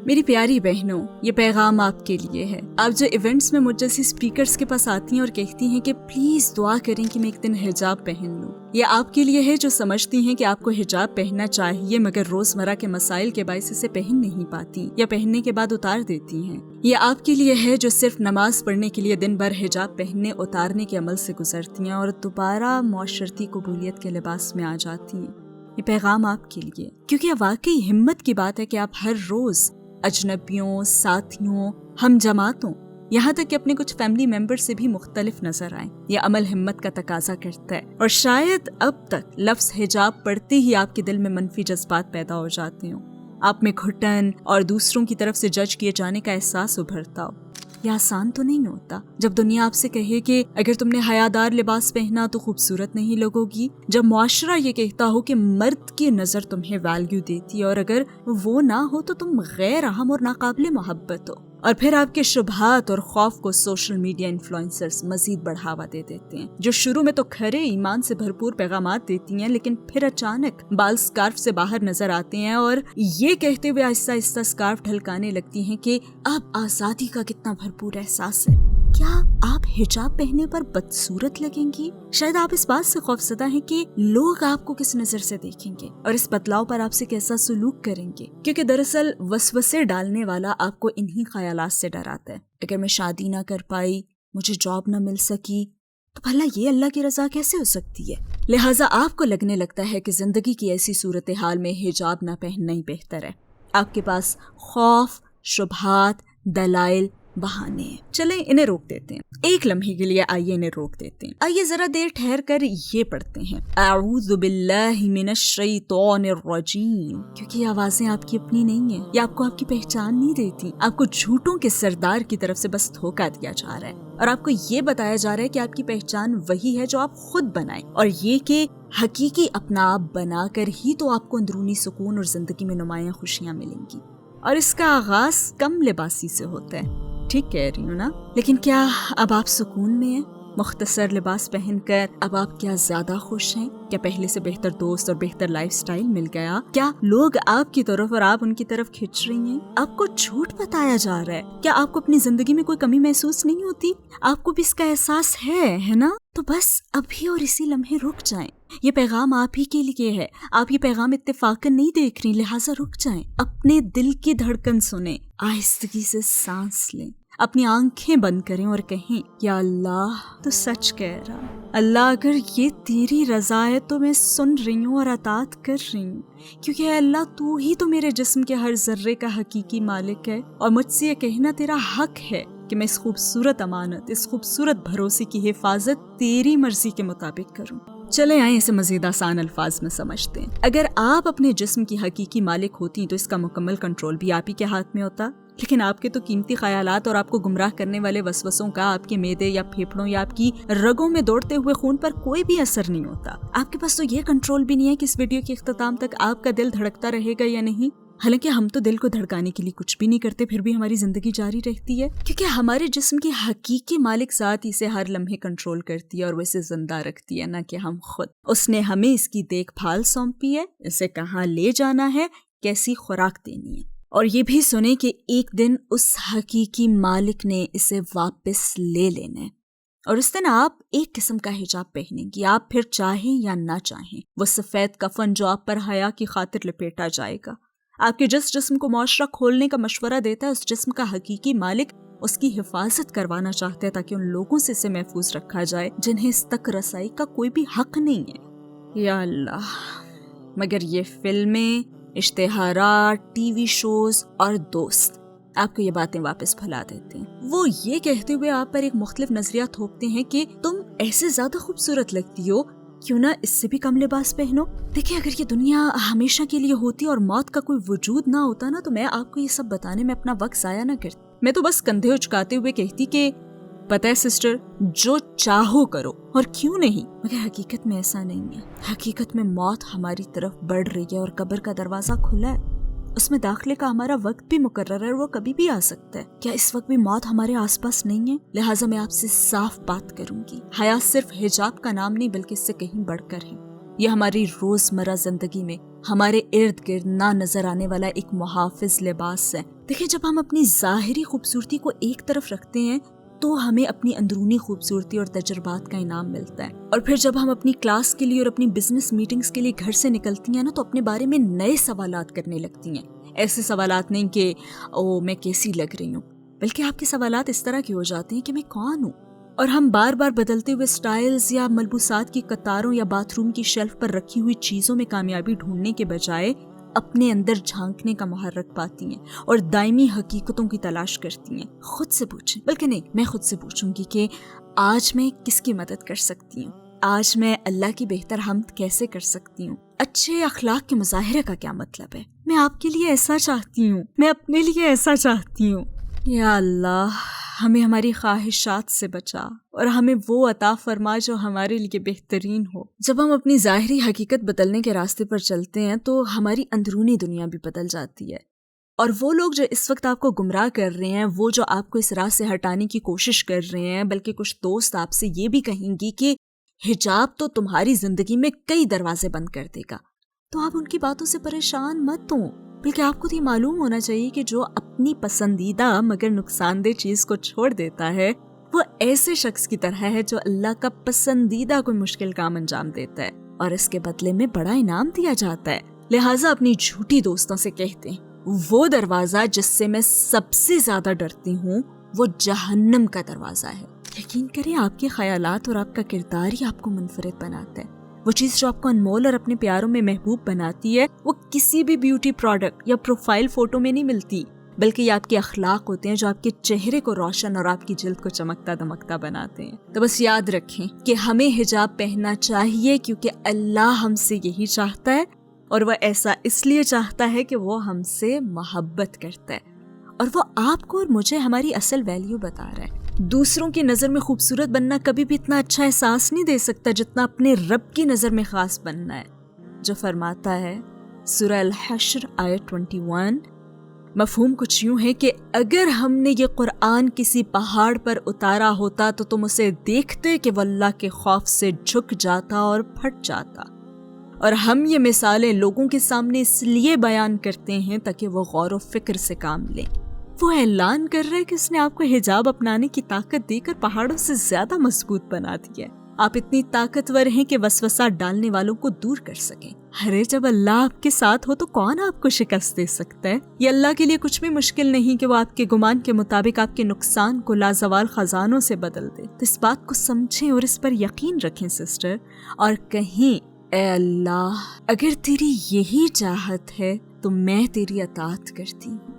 میری پیاری بہنوں، یہ پیغام آپ کے لیے ہے. آپ جو ایونٹس میں مجھ جیسی اسپیکرز کے پاس آتی ہیں اور کہتی ہیں کہ پلیز دعا کریں کہ میں ایک دن حجاب پہن لوں، یہ آپ کے لیے ہے جو سمجھتی ہیں کہ آپ کو حجاب پہننا چاہیے مگر روزمرہ کے مسائل کے باعث اسے پہن نہیں پاتی یا پہننے کے بعد اتار دیتی ہیں. یہ آپ کے لیے ہے جو صرف نماز پڑھنے کے لیے دن بھر حجاب پہننے اتارنے کے عمل سے گزرتی ہیں اور دوبارہ معاشرتی قبولیت کے لباس میں آ جاتی ہیں. یہ پیغام آپ کے لیے، کیونکہ یہ واقعی ہمت کی بات ہے کہ آپ ہر روز اجنبیوں، ساتھیوں، ہم جماعتوں، یہاں تک کہ اپنے کچھ فیملی ممبر سے بھی مختلف نظر آئیں. یہ عمل ہمت کا تقاضا کرتا ہے اور شاید اب تک لفظ حجاب پڑھتے ہی آپ کے دل میں منفی جذبات پیدا ہو جاتے ہوں، آپ میں گھٹن اور دوسروں کی طرف سے جج کیے جانے کا احساس ابھرتا ہو. یہ آسان تو نہیں ہوتا جب دنیا آپ سے کہے کہ اگر تم نے حیادار لباس پہنا تو خوبصورت نہیں لگو گی، جب معاشرہ یہ کہتا ہو کہ مرد کی نظر تمہیں ویلیو دیتی ہے اور اگر وہ نہ ہو تو تم غیر اہم اور ناقابل محبت ہو، اور پھر آپ کے شبہات اور خوف کو سوشل میڈیا انفلوئنسرز مزید بڑھاوا دے دیتے ہیں، جو شروع میں تو کھرے ایمان سے بھرپور پیغامات دیتی ہیں لیکن پھر اچانک بال سکارف سے باہر نظر آتے ہیں اور یہ کہتے ہوئے آہستہ آہستہ سکارف ڈھلکانے لگتی ہیں کہ اب آزادی کا کتنا بھرپور احساس ہے. کیا آپ حجاب پہننے پر بدصورت لگیں گی؟ شاید آپ اس بات سے خوفزدہ ہیں کہ لوگ آپ کو کس نظر سے دیکھیں گے اور اس بدلاؤ پر آپ سے کیسا سلوک کریں گے، کیونکہ دراصل وسوسے ڈالنے والا آپ کو انہی خیالات سے ڈراتا ہے. اگر میں شادی نہ کر پائی، مجھے جاب نہ مل سکی تو بھلا یہ اللہ کی رضا کیسے ہو سکتی ہے؟ لہٰذا آپ کو لگنے لگتا ہے کہ زندگی کی ایسی صورتحال میں حجاب نہ پہننا ہی بہتر ہے. آپ کے پاس خوف، شبہات، دلائل، بہانے ہیں. چلیں انہیں روک دیتے ہیں، ایک لمحے کے لیے آئیے انہیں روک دیتے ہیں. آئیے ذرا دیر ٹھہر کر یہ پڑھتے ہیں، اعوذ باللہ من الشیطان الرجیم، کیونکہ یہ آوازیں آپ کی اپنی نہیں ہیں، یہ آپ کو آپ کی پہچان نہیں دیتی. آپ کو جھوٹوں کے سردار کی طرف سے بس دھوکہ دیا جا رہا ہے اور آپ کو یہ بتایا جا رہا ہے کہ آپ کی پہچان وہی ہے جو آپ خود بنائیں، اور یہ کہ حقیقی اپنا آپ بنا کر ہی تو آپ کو اندرونی سکون اور زندگی میں نمایاں خوشیاں ملیں گی. اور اس کا آغاز کم لباسی سے ہوتا ہے. ٹھیک کہہ رہی ہوں نا؟ لیکن کیا اب آپ سکون میں ہیں؟ مختصر لباس پہن کر اب آپ کیا زیادہ خوش ہیں؟ کیا پہلے سے بہتر دوست اور بہتر لائف سٹائل مل گیا؟ کیا لوگ آپ کی طرف اور آپ ان کی طرف کھنچ رہی ہیں؟ آپ کو جھوٹ بتایا جا رہا ہے؟ کیا آپ کو اپنی زندگی میں کوئی کمی محسوس نہیں ہوتی؟ آپ کو بھی اس کا احساس ہے نا؟ تو بس ابھی اور اسی لمحے رک جائیں. یہ پیغام آپ ہی کے لیے ہے. آپ یہ پیغام اتفاقاً نہیں دیکھ رہی، لہٰذا رک جائیں. اپنے دل کی دھڑکن سنیں، آہستگی سے سانس لیں، اپنی آنکھیں بند کریں اور کہیں، یا اللہ تو سچ کہہ رہا. اللہ اگر یہ تیری رضا ہے تو میں سن رہی ہوں اور اطاعت کر رہی ہوں، کیونکہ اے اللہ تو ہی تو میرے جسم کے ہر ذرے کا حقیقی مالک ہے اور مجھ سے یہ کہنا تیرا حق ہے کہ میں اس خوبصورت امانت، اس خوبصورت بھروسے کی حفاظت تیری مرضی کے مطابق کروں. چلے آئیں اسے مزید آسان الفاظ میں سمجھتے ہیں. اگر آپ اپنے جسم کی حقیقی مالک ہوتی تو اس کا مکمل کنٹرول بھی آپ ہی کے ہاتھ میں ہوتا، لیکن آپ کے تو قیمتی خیالات اور آپ کو گمراہ کرنے والے وسوسوں کا آپ کے معدے یا پھیپھڑوں یا آپ کی رگوں میں دوڑتے ہوئے خون پر کوئی بھی اثر نہیں ہوتا. آپ کے پاس تو یہ کنٹرول بھی نہیں ہے کہ اس ویڈیو کے اختتام تک آپ کا دل دھڑکتا رہے گا یا نہیں. حالانکہ ہم تو دل کو دھڑکانے کے لیے کچھ بھی نہیں کرتے، پھر بھی ہماری زندگی جاری رہتی ہے، کیونکہ ہمارے جسم کی حقیقی مالک ذات اسے ہر لمحے کنٹرول کرتی ہے اور وہ اسے زندہ رکھتی ہے، نہ کہ ہم خود. اس نے ہمیں اس کی دیکھ بھال سونپی ہے، اسے کہاں لے جانا ہے، کیسی خوراک دینی ہے. اور یہ بھی سنیں کہ ایک دن اس حقیقی مالک نے اسے واپس لے لینا ہے، اور اس دن آپ ایک قسم کا حجاب پہنیں گی، آپ پھر چاہیں یا نہ چاہیں. وہ سفید کفن جو آپ پر حیا کی خاطر لپیٹا جائے گا. آپ کے جس جسم کو معاشرہ کھولنے کا مشورہ دیتا ہے، اس جسم کا حقیقی مالک اس کی حفاظت کروانا چاہتے ہیں تاکہ ان لوگوں سے اسے محفوظ رکھا جائے جنہیں اس تک رسائی کا کوئی بھی حق نہیں ہے. یا اللہ، مگر یہ فلمیں، اشتہارات، ٹی وی شوز اور دوست آپ کو یہ باتیں واپس بھلا دیتے ہیں. وہ یہ کہتے ہوئے آپ پر ایک مختلف نظریہ تھوپتے ہیں کہ تم ایسے زیادہ خوبصورت لگتی ہو، کیوں نہ اس سے بھی کم لباس پہنو. دیکھیں، اگر یہ دنیا ہمیشہ کے لیے ہوتی اور موت کا کوئی وجود نہ ہوتا نا، تو میں آپ کو یہ سب بتانے میں اپنا وقت ضائع نہ کرتی. میں تو بس کندھے اچکاتے ہوئے کہتی کہ پتہ ہے سسٹر، جو چاہو کرو اور کیوں نہیں. مگر حقیقت میں ایسا نہیں ہے. حقیقت میں موت ہماری طرف بڑھ رہی ہے اور قبر کا دروازہ کھلا ہے. اس میں داخلے کا ہمارا وقت بھی مقرر ہے اور وہ کبھی بھی آ سکتا ہے. کیا اس وقت بھی موت ہمارے آس پاس نہیں ہے؟ لہٰذا میں آپ سے صاف بات کروں گی. حیا صرف حجاب کا نام نہیں بلکہ اس سے کہیں بڑھ کر ہے. یہ ہماری روزمرہ زندگی میں ہمارے ارد گرد نہ نظر آنے والا ایک محافظ لباس ہے۔ دیکھیں، جب ہم اپنی ظاہری خوبصورتی کو ایک طرف رکھتے ہیں تو ہمیں اپنی اندرونی خوبصورتی اور تجربات کا انعام ملتا ہے، اور پھر جب ہم اپنی کلاس کے لیے اور اپنی بزنس میٹنگز کے لیے گھر سے نکلتی ہیں نا، تو اپنے بارے میں نئے سوالات کرنے لگتی ہیں۔ ایسے سوالات نہیں کہ او میں کیسی لگ رہی ہوں، بلکہ آپ کے سوالات اس طرح کے ہو جاتے ہیں کہ میں کون ہوں؟ اور ہم بار بار بدلتے ہوئے سٹائلز یا ملبوسات کی قطاروں یا باتھ روم کی شیلف پر رکھی ہوئی چیزوں میں کامیابی ڈھونڈنے کے بجائے اپنے اندر جھانکنے کا محرک پاتی ہیں اور دائمی حقیقتوں کی تلاش کرتی ہیں۔ خود سے پوچھیں، بلکہ نہیں، میں خود سے پوچھوں گی کہ آج میں کس کی مدد کر سکتی ہوں؟ آج میں اللہ کی بہتر حمد کیسے کر سکتی ہوں؟ اچھے اخلاق کے مظاہرے کا کیا مطلب ہے؟ میں آپ کے لیے ایسا چاہتی ہوں، میں اپنے لیے ایسا چاہتی ہوں۔ یا اللہ، ہمیں ہماری خواہشات سے بچا اور ہمیں وہ عطا فرما جو ہمارے لیے بہترین ہو۔ جب ہم اپنی ظاہری حقیقت بدلنے کے راستے پر چلتے ہیں تو ہماری اندرونی دنیا بھی بدل جاتی ہے، اور وہ لوگ جو اس وقت آپ کو گمراہ کر رہے ہیں، وہ جو آپ کو اس راہ سے ہٹانے کی کوشش کر رہے ہیں، بلکہ کچھ دوست آپ سے یہ بھی کہیں گی کہ حجاب تو تمہاری زندگی میں کئی دروازے بند کر دے گا، تو آپ ان کی باتوں سے پریشان مت ہوں، بلکہ آپ کو تو یہ معلوم ہونا چاہیے کہ جو اپنی پسندیدہ مگر نقصان دہ چیز کو چھوڑ دیتا ہے وہ ایسے شخص کی طرح ہے جو اللہ کا پسندیدہ کوئی مشکل کام انجام دیتا ہے اور اس کے بدلے میں بڑا انعام دیا جاتا ہے۔ لہٰذا اپنی جھوٹی دوستوں سے کہتے ہیں وہ دروازہ جس سے میں سب سے زیادہ ڈرتی ہوں وہ جہنم کا دروازہ ہے۔ یقین کریں، آپ کے خیالات اور آپ کا کردار ہی آپ کو منفرد بناتا ہے۔ وہ چیز جو آپ کو انمول اور اپنے پیاروں میں محبوب بناتی ہے وہ کسی بھی بیوٹی پروڈکٹ یا پروفائل فوٹو میں نہیں ملتی، بلکہ یہ آپ کے اخلاق ہوتے ہیں جو آپ کے چہرے کو روشن اور آپ کی جلد کو چمکتا دمکتا بناتے ہیں۔ تو بس یاد رکھیں کہ ہمیں حجاب پہننا چاہیے کیونکہ اللہ ہم سے یہی چاہتا ہے، اور وہ ایسا اس لیے چاہتا ہے کہ وہ ہم سے محبت کرتا ہے، اور وہ آپ کو اور مجھے ہماری اصل ویلیو بتا رہا ہے۔ دوسروں کی نظر میں خوبصورت بننا کبھی بھی اتنا اچھا احساس نہیں دے سکتا جتنا اپنے رب کی نظر میں خاص بننا ہے، جو فرماتا ہے سورہ الحشر آیت 21، مفہوم کچھ یوں ہے کہ اگر ہم نے یہ قرآن کسی پہاڑ پر اتارا ہوتا تو تم اسے دیکھتے کہ وہ اللہ کے خوف سے جھک جاتا اور پھٹ جاتا، اور ہم یہ مثالیں لوگوں کے سامنے اس لیے بیان کرتے ہیں تاکہ وہ غور و فکر سے کام لیں۔ وہ اعلان کر رہا ہے کہ اس نے آپ کو حجاب اپنانے کی طاقت دے کر پہاڑوں سے زیادہ مضبوط بنا دیا ہے۔ آپ اتنی طاقتور ہیں کہ وسوسہ ڈالنے والوں کو دور کر سکیں۔ ارے جب اللہ آپ کے ساتھ ہو تو کون آپ کو شکست دے سکتا ہے؟ یہ اللہ کے لیے کچھ بھی مشکل نہیں کہ وہ آپ کے گمان کے مطابق آپ کے نقصان کو لازوال خزانوں سے بدل دے۔ تو اس بات کو سمجھیں اور اس پر یقین رکھیں سسٹر، اور کہیں اے اللہ اگر تیری یہی چاہت ہے تو میں تیری اطاعت کرتی ہوں۔